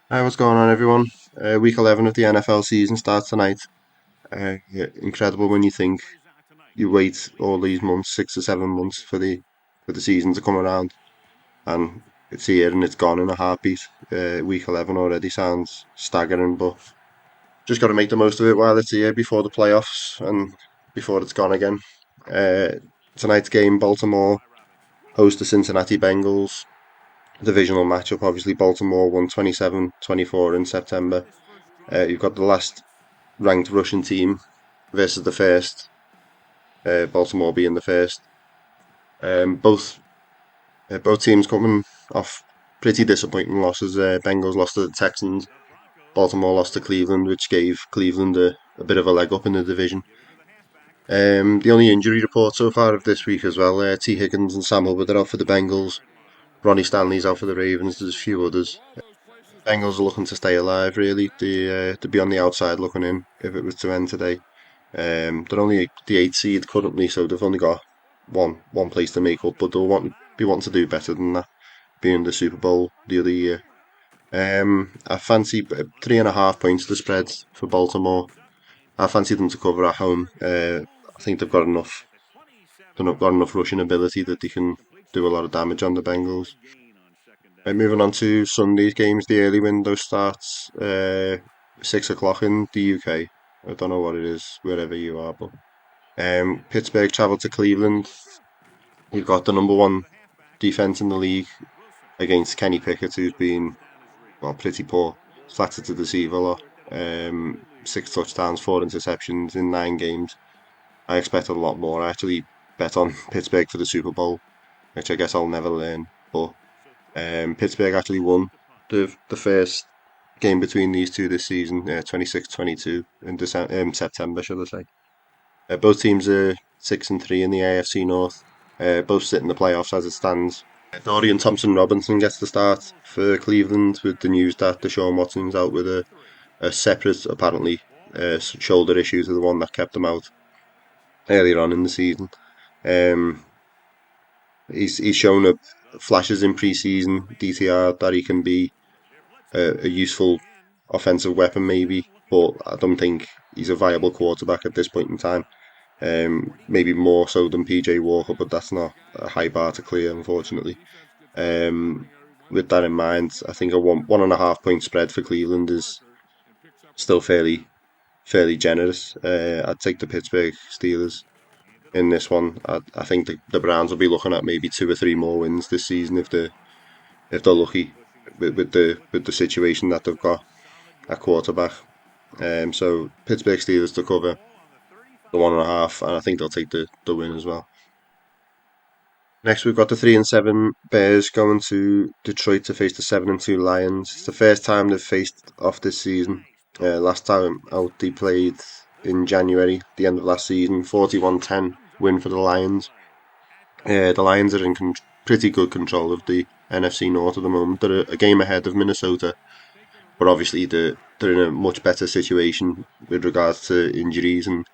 Hi, what's going on, everyone? Week 11 of the NFL season starts tonight. Yeah, incredible when you think you wait all these months, 6 or 7 months for the season to come around, and it's here and it's gone in a heartbeat. Week 11 already sounds staggering, but just got to make the most of it while it's here before the playoffs and before it's gone again. Uh, Tonight's game, Baltimore host the Cincinnati Bengals. Divisional matchup, obviously Baltimore won 27-24 in September. You've got the last ranked Russian team versus the first, Baltimore being the first. Both teams coming off pretty disappointing losses. Bengals lost to the Texans. Baltimore lost to Cleveland, which gave Cleveland a bit of a leg up in the division. The only injury report so far of this week as well, T. Higgins and Sam Hubbard are out for the Bengals. Ronnie Stanley's out for the Ravens. There's a few others. Bengals are looking to stay alive, really. To be on the outside looking in if it was to end today. They're only the eighth seed currently, so they've only got one place to make up, but they'll be wanting to do better than that, being the Super Bowl the other year. I fancy 3.5 points the spread for Baltimore. I fancy them to cover at home. I think they've got enough. They've got enough rushing ability that they can do a lot of damage on the Bengals. Moving on to Sunday's games, the early window starts 6 o'clock in the UK. I don't know what it is wherever you are, but Pittsburgh travel to Cleveland. You've got the number one defense in the league against Kenny Pickett, who's been pretty poor, flattered to deceive a lot. 6 touchdowns, 4 interceptions in 9 games. I expect a lot more. I actually bet on Pittsburgh for the Super Bowl, which I guess I'll never learn. But Pittsburgh actually won the first game between these two this season, 26-22 in September, should I say. Both teams are 6-3 in the AFC North. Both sit in the playoffs as it stands. Dorian Thompson-Robinson gets the start for Cleveland with the news that Deshaun Watson's out with a separate, apparently, shoulder issue to the one that kept him out earlier on in the season. Um, he's shown up flashes in pre-season DTR that he can be a useful offensive weapon, maybe, but I don't think he's a viable quarterback at this point in time. Maybe more so than PJ Walker, but that's not a high bar to clear, unfortunately. With that in mind, I think a 1.5 point spread for Cleveland is still fairly generous. I'd take the Pittsburgh Steelers in this one. I think the Browns will be looking at maybe 2 or 3 more wins this season if they're lucky with the situation that they've got at quarterback. So Pittsburgh Steelers to cover the 1.5, and I think they'll take the win as well. Next, we've got the 3-7 Bears going to Detroit to face the 7-2 Lions. It's the first time they've faced off this season. Last time out, they played in January, the end of last season, 41-10 win for the Lions. The Lions are in pretty good control of the NFC North at the moment. They're a game ahead of Minnesota, but obviously they're in a much better situation with regards to injuries and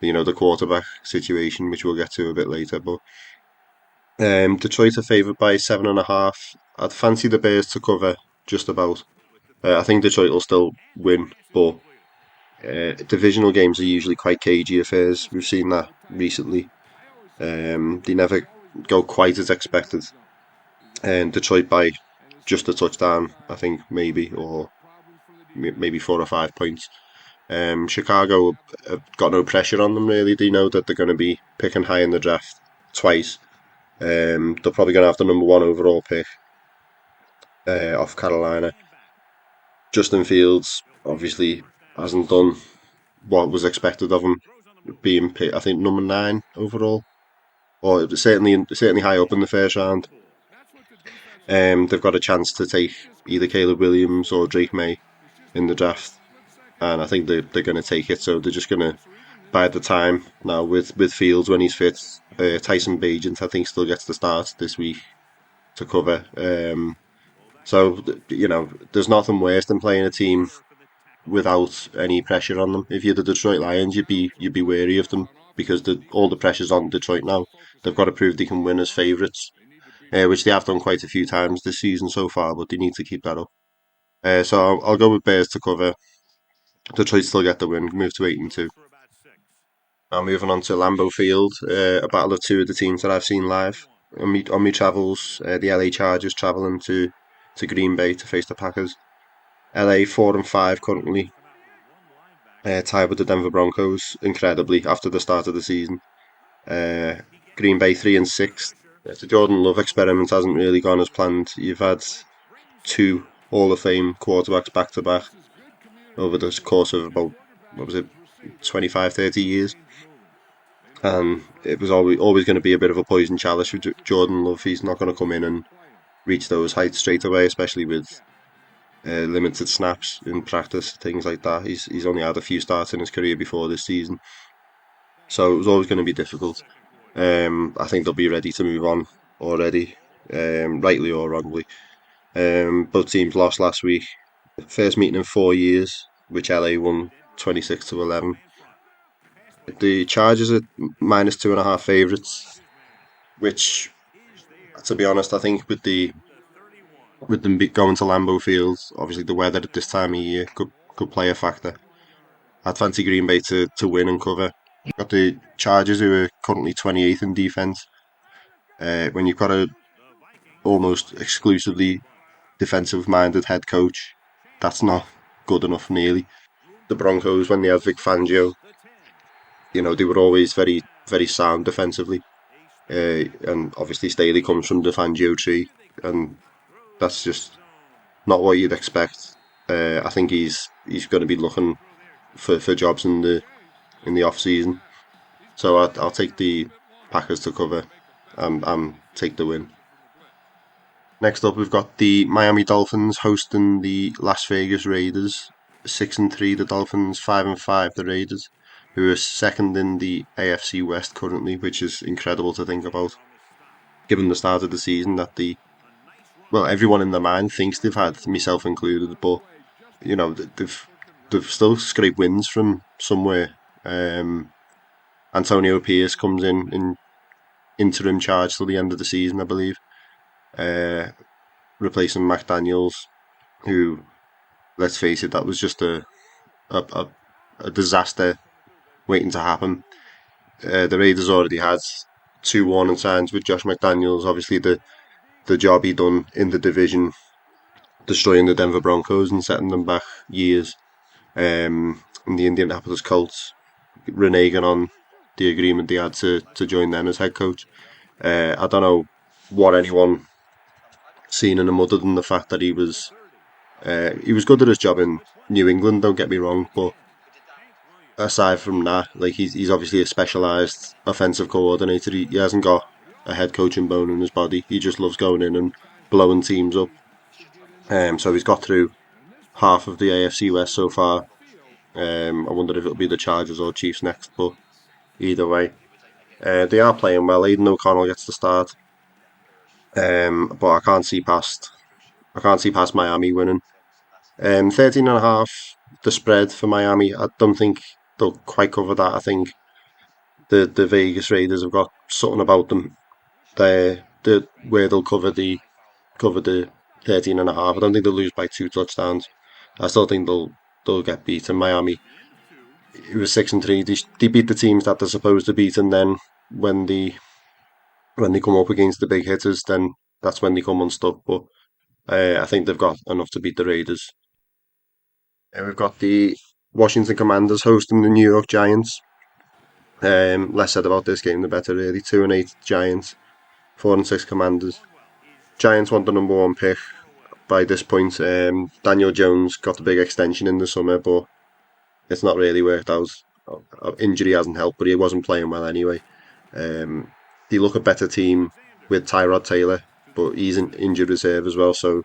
the quarterback situation, which we'll get to a bit later. But Detroit are favoured by 7.5. I'd fancy the Bears to cover just about. I think Detroit will still win, but divisional games are usually quite cagey affairs. We've seen that recently. They never go quite as expected. And Detroit by just a touchdown, I think, maybe, or maybe 4 or 5 points. Chicago have got no pressure on them, really. They know that they're going to be picking high in the draft twice. They're probably going to have the number one overall pick off Carolina. Justin Fields obviously hasn't done what was expected of him, being picked, I think, number 9 overall, or certainly high up in the first round. They've got a chance to take either Caleb Williams or Drake May in the draft, and I think they're going to take it. So they're just going to bide the time now with Fields when he's fit. Tyson Bagent, I think, still gets the start this week to cover. So there's nothing worse than playing a team without any pressure on them. If you're the Detroit Lions, you'd be wary of them because all the pressure's on Detroit now. They've got to prove they can win as favourites, which they have done quite a few times this season so far, but they need to keep that up. So I'll go with Bears to cover. Detroit still get the win, move to 8-2. Now moving on to Lambeau Field, a battle of two of the teams that I've seen live on me travels. The LA Chargers travelling to Green Bay to face the Packers. LA 4-5 currently, tied with the Denver Broncos, incredibly after the start of the season. Uh, Green Bay 3-6. The Jordan Love experiment hasn't really gone as planned. You've had two Hall of Fame quarterbacks back to back over the course of about, what was it, 25, 30 years. And it was always going to be a bit of a poison chalice for Jordan Love. He's not going to come in and reach those heights straight away, especially with limited snaps in practice, things like that. He's only had a few starts in his career before this season, so it was always going to be difficult. I think they'll be ready to move on already, rightly or wrongly. Both teams lost last week. First meeting in 4 years, which LA won 26-11. The Chargers are -2.5 favourites, which, to be honest, I think with them going to Lambeau Field, obviously the weather at this time of year could play a factor. I'd fancy Green Bay to win and cover. Got the Chargers, who are currently 28th in defense. When you've got a almost exclusively defensive-minded head coach, that's not good enough. Nearly the Broncos, when they had Vic Fangio, they were always very very sound defensively. And obviously Staley comes from the Fangio tree, and that's just not what you'd expect. I think he's going to be looking for jobs in the off season. So I'll take the Packers to cover and take the win. Next up, we've got the Miami Dolphins hosting the Las Vegas Raiders. 6-3, the Dolphins. 5-5, the Raiders, who are second in the AFC West currently, which is incredible to think about, given the start of the season that everyone in their mind thinks they've had, myself included, but they've still scraped wins from somewhere. Antonio Pierce comes in interim charge till the end of the season, I believe, uh, replacing McDaniels, who, let's face it, that was just a, a, a disaster waiting to happen. The Raiders already had two warning signs with Josh McDaniels. Obviously, the job he done in the division, destroying the Denver Broncos and setting them back years. And the Indianapolis Colts reneging on the agreement they had to join them as head coach. I don't know what anyone seen in him other than the fact that he was good at his job in New England. Don't get me wrong, but aside from that, like he's obviously a specialised offensive coordinator. He hasn't got a head coaching bone in his body. He just loves going in and blowing teams up. So he's got through half of the AFC West so far. I wonder if it'll be the Chargers or Chiefs next, but either way, they are playing well. Aidan O'Connell gets the start, but I can't see past Miami winning. 13.5, the spread for Miami. I don't think they'll quite cover that. I think the Vegas Raiders have got something about them. Where they'll cover the 13.5. I don't think they'll lose by two touchdowns. I still think they'll get beaten. Miami, it was 6-3. They beat the teams that they're supposed to beat, and then when they come up against the big hitters, then that's when they come unstuck. But I think they've got enough to beat the Raiders. We've got the Washington Commanders hosting the New York Giants. Less said about this game, the better. Really, 2-8 Giants, 4-6 Commanders. Giants want the number one pick by this point. Daniel Jones got the big extension in the summer, but it's not really worked out. Injury hasn't helped, but he wasn't playing well anyway. They look a better team with Tyrod Taylor, but he's an injured reserve as well. So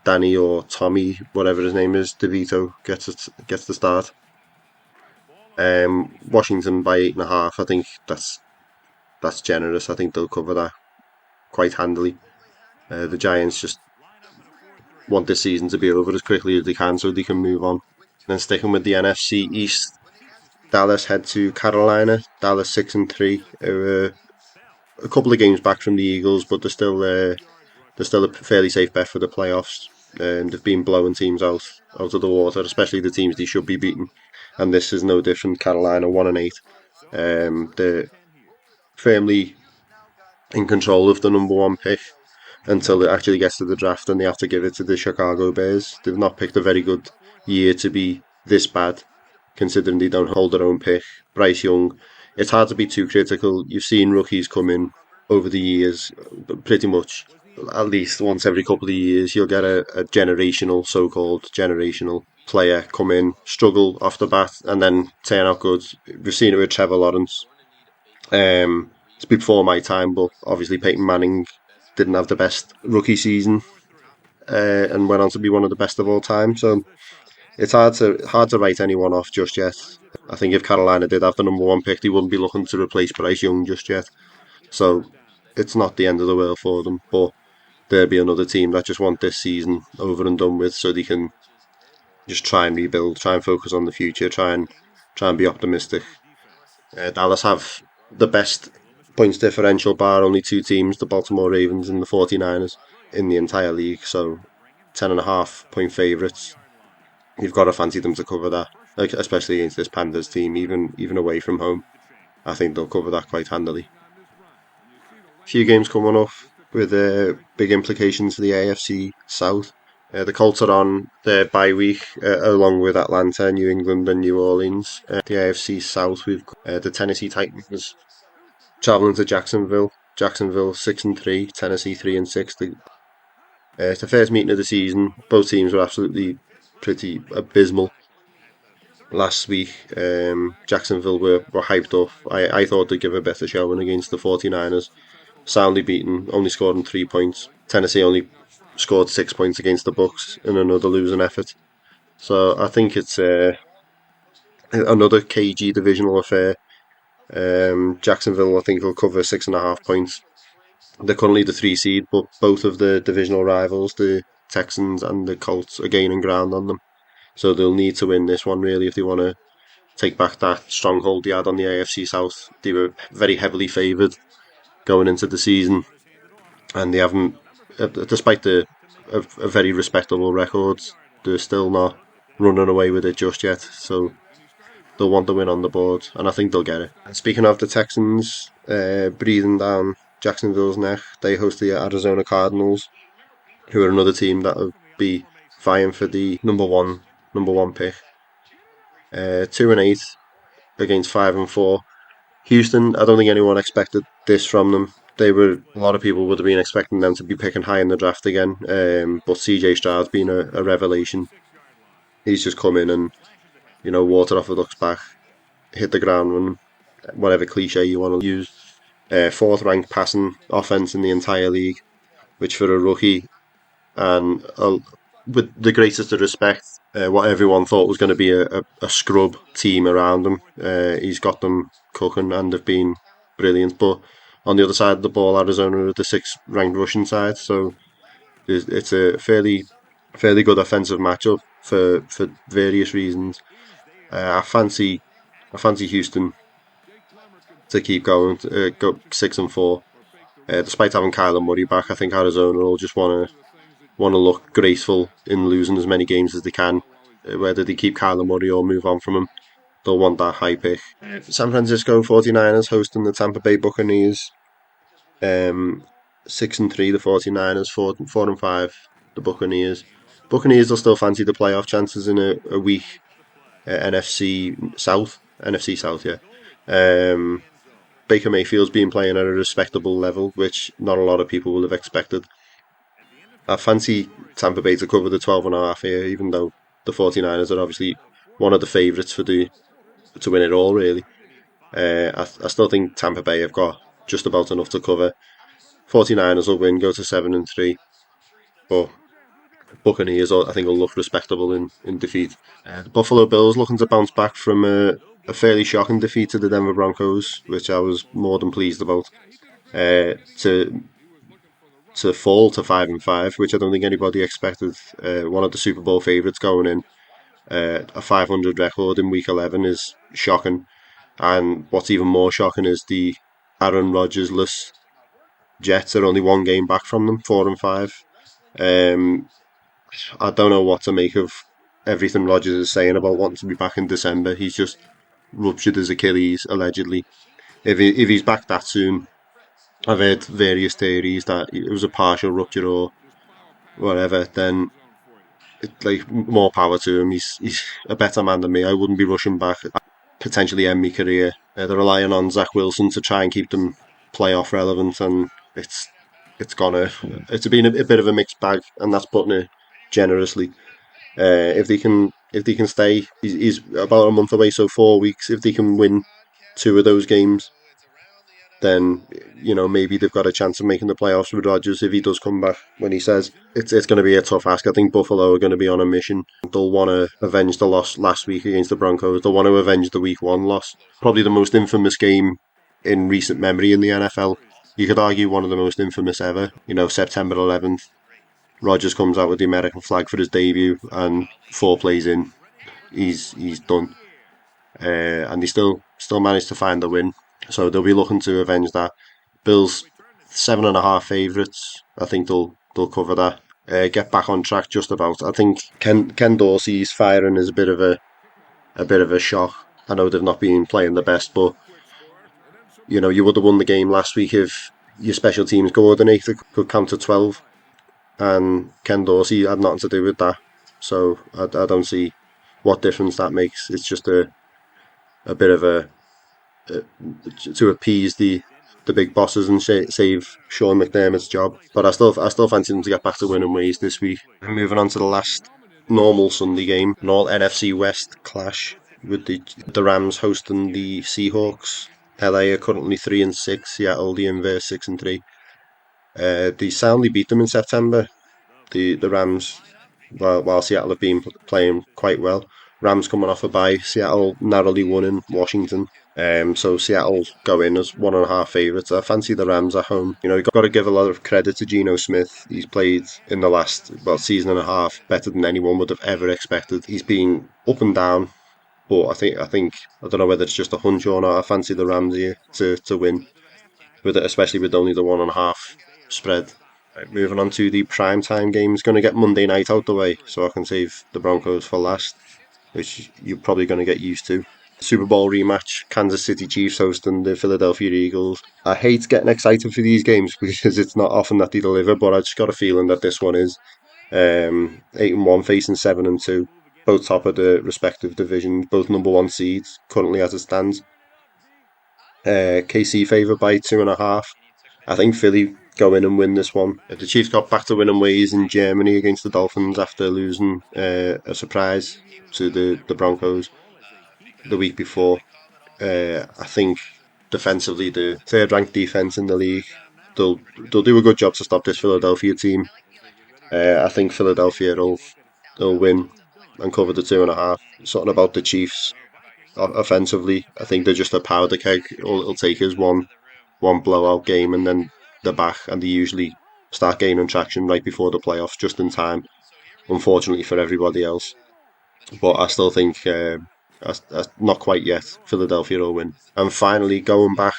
Danny or Tommy, whatever his name is, DeVito gets the start. Washington by 8.5. I think that's generous. I think they'll cover that quite handily. The Giants just want this season to be over as quickly as they can so they can move on. Then sticking with the NFC East, Dallas head to Carolina. Dallas 6-3. A couple of games back from the Eagles, but they're still a fairly safe bet for the playoffs. They've been blowing teams out of the water, especially the teams they should be beating. And this is no different. Carolina 1-8. They're firmly in control of the number one pick until it actually gets to the draft and they have to give it to the Chicago Bears. They've not picked a very good year to be this bad, considering they don't hold their own pick. Bryce Young, it's hard to be too critical. You've seen rookies come in over the years, pretty much at least once every couple of years. You'll get a generational, so-called generational player come in, struggle off the bat, and then turn out good. We've seen it with Trevor Lawrence. It's before my time, but obviously Peyton Manning didn't have the best rookie season and went on to be one of the best of all time. So it's hard to write anyone off just yet. I think if Carolina did have the number one pick, they wouldn't be looking to replace Bryce Young just yet. So it's not the end of the world for them, but there'll be another team that just want this season over and done with, so they can just try and rebuild, try and focus on the future, try and be optimistic. Dallas have the best points differential bar only two teams, the Baltimore Ravens and the 49ers in the entire league. So 10.5 point favourites. You've got to fancy them to cover that, like especially against this Panthers team, even away from home. I think they'll cover that quite handily. Few games coming up with big implications for the AFC South. The Colts are on their bye week, along with Atlanta, New England, and New Orleans. The AFC South, we've got the Tennessee Titans traveling to Jacksonville. Jacksonville 6-3, Tennessee 3-6. It's the first meeting of the season. Both teams were absolutely pretty abysmal last week. Jacksonville were hyped up. I thought they'd give a better showing against the 49ers. Soundly beaten, only scoring 3 points. Tennessee only scored 6 points against the Bucks in another losing effort. So I think it's another cagey divisional affair. Jacksonville, I think, will cover 6.5 points. They're currently the three seed, but both of the divisional rivals, the Texans and the Colts, are gaining ground on them. So they'll need to win this one really if they want to take back that stronghold they had on the AFC South. They were very heavily favoured going into the season, and they haven't, despite a very respectable record, they're still not running away with it just yet. So they'll want the win on the board, and I think they'll get it. And speaking of the Texans, breathing down Jacksonville's neck, they host the Arizona Cardinals, who are another team that will be vying for the number one pick. 2-8 against 5-4. Houston, I don't think anyone expected this from them. A lot of people would have been expecting them to be picking high in the draft again. But CJ Stroud's been a revelation. He's just come in and water off a duck's back, hit the ground running, whatever cliche you want to use. Fourth ranked passing offense in the entire league, which for a rookie, and with the greatest of respect, what everyone thought was going to be a scrub team around him, he's got them cooking and they've been brilliant. But on the other side of the ball, Arizona are the sixth ranked rushing side, so it's a fairly good offensive matchup for various reasons. I fancy Houston to keep going, go 6-4. Despite having Kyler Murray back, I think Arizona will just want to look graceful in losing as many games as they can. Whether they keep Kyler Murray or move on from him, they'll want that high pick. San Francisco 49ers hosting the Tampa Bay Buccaneers. 6-3, the 49ers, 4-5, the Buccaneers. Buccaneers will still fancy the playoff chances in a weak NFC South. NFC South, yeah. Um, Baker Mayfield's been playing at a respectable level, which not a lot of people will have expected. I fancy Tampa Bay to cover the 12.5 here, even though the 49ers are obviously one of the favourites to win it all, really. I still think Tampa Bay have got just about enough to cover. 49ers will win, go to 7-3, but Buccaneers, I think, will look respectable in defeat. The Buffalo Bills looking to bounce back from a fairly shocking defeat to the Denver Broncos, which I was more than pleased about. To fall to 5-5, which I don't think anybody expected. One of the Super Bowl favourites going in, a 500 record in Week 11 is shocking, and what's even more shocking is the Aaron Rodgers-less Jets are only one game back from them, 4-5. Um, I don't know what to make of everything Rodgers is saying about wanting to be back in December. He's just ruptured his Achilles allegedly. If he's back that soon, I've heard various theories that it was a partial rupture or whatever. Then like more power to him. He's a better man than me. I wouldn't be rushing back. Potentially end my career. They're relying on Zach Wilson to try and keep them playoff relevant, and it's gonna it's been a bit of a mixed bag, and that's putting it generously. If they can stay, he's about a month away, so 4 weeks. If they can win two of those games, then maybe they've got a chance of making the playoffs with Rodgers if he does come back. When he says it's going to be a tough ask, I think Buffalo are going to be on a mission. They'll want to avenge the loss last week against the Broncos. They'll want to avenge the Week 1 loss, probably the most infamous game in recent memory in the NFL. You could argue one of the most infamous ever. September 11th, Rodgers comes out with the American flag for his debut, and 4 plays in, he's done. And they still managed to find the win. So they'll be looking to avenge that. Bills 7.5 favourites. I think they'll cover that. Get back on track just about. I think Ken Dorsey's firing is a bit of a shock. I know they've not been playing the best, but you would have won the game last week if your special teams coordinator could count to 12, and Ken Dorsey had nothing to do with that. So I don't see what difference that makes. It's just a bit of uh, to appease the big bosses and save Sean McDermott's job. But I still fancy them to get back to winning ways this week. Moving on to the last normal Sunday game, an all NFC West clash with the Rams hosting the Seahawks. LA are currently 3-6. Seattle the inverse 6-3. They soundly beat them in September. The Rams, while Seattle have been playing quite well. Rams coming off a bye. Seattle narrowly won in Washington. So Seattle go in as 1.5 favourites. I fancy the Rams at home. You've got to give a lot of credit to Geno Smith. He's played in the last season and a half better than anyone would have ever expected. He's been up and down, but I think I don't know whether it's just a hunch or not. I fancy the Rams here to win, especially with only the 1.5 spread. Right, moving on to the prime time games. Going to get Monday night out the way, so I can save the Broncos for last, which you're probably going to get used to. Super Bowl rematch, Kansas City Chiefs hosting the Philadelphia Eagles. I hate getting excited for these games because it's not often that they deliver, but I just got a feeling that this one is. 8-1 facing 7-2, both top of the respective divisions, both number one seeds currently as it stands. KC favoured by 2.5. I think Philly go in and win this one. The Chiefs got back to winning ways in Germany against the Dolphins after losing a surprise to the Broncos the week before. I think defensively, the third-ranked defense in the league, they'll do a good job to stop this Philadelphia team. I think Philadelphia will win and cover the 2.5. Something about the Chiefs offensively, I think they're just a powder keg. All it'll take is one blowout game, and then they're back, and they usually start gaining traction right before the playoffs, just in time. Unfortunately for everybody else, but I still think not quite yet. Philadelphia will win. And finally, going back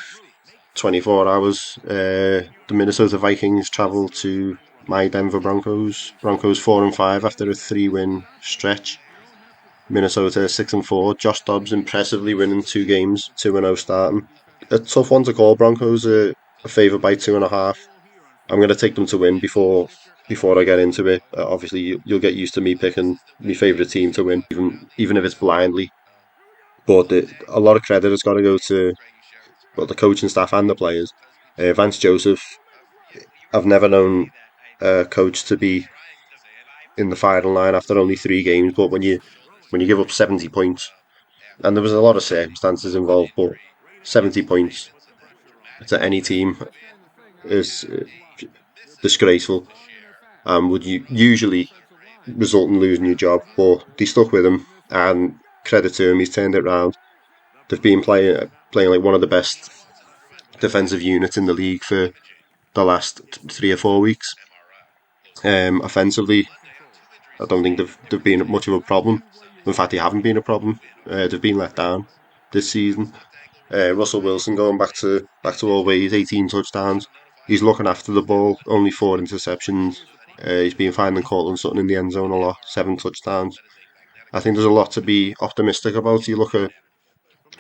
24 hours, the Minnesota Vikings travel to my Denver Broncos. Broncos 4-5 after a 3-win stretch. Minnesota 6-4. Josh Dobbs impressively winning 2 games, 2-0 starting. A tough one to call. Broncos are favoured by 2.5. I'm going to take them to win before I get into it. Obviously, you'll get used to me picking my favourite team to win, even if it's blindly. But a lot of credit has got to go to the coaching staff and the players. Vance Joseph, I've never known a coach to be in the final line after only 3 games. But when you give up 70 points, and there was a lot of circumstances involved, but 70 points to any team is disgraceful and would usually result in losing your job. But they stuck with him, and credit to him, he's turned it round. They've been playing like one of the best defensive units in the league for the last 3 or 4 weeks. Offensively, I don't think they've been much of a problem. In fact, they haven't been a problem. They've been let down this season. Russell Wilson going back to all ways, 18 touchdowns. He's looking after the ball, only 4 interceptions. He's been finding Cortland Sutton in the end zone a lot, 7 touchdowns. I think there's a lot to be optimistic about. You look at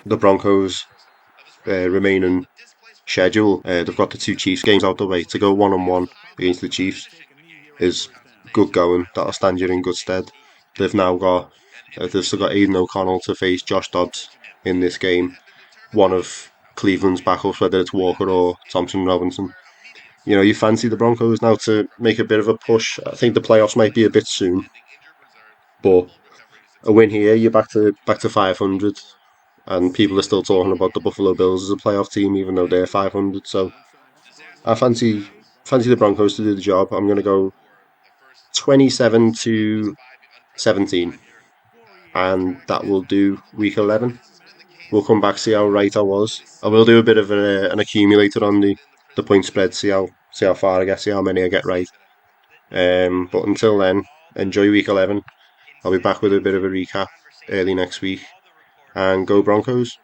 the Broncos' remaining schedule. They've got the two Chiefs games out the way. To go 1-1 against the Chiefs is good going. That'll stand you in good stead. They've now got they've still got Aiden O'Connell to face Josh Dobbs in this game. One of Cleveland's backups, whether it's Walker or Thompson Robinson. You fancy the Broncos now to make a bit of a push. I think the playoffs might be a bit soon, but a win here, you're back to 500, and people are still talking about the Buffalo Bills as a playoff team, even though they're 500. So I fancy the Broncos to do the job. I'm going to go 27-17, and that will do week 11. We'll come back, see how right I was. I will do a bit of an accumulator on the point spread, see how far I get, see how many I get right. But until then, enjoy week 11. I'll be back with a bit of a recap early next week, and go Broncos.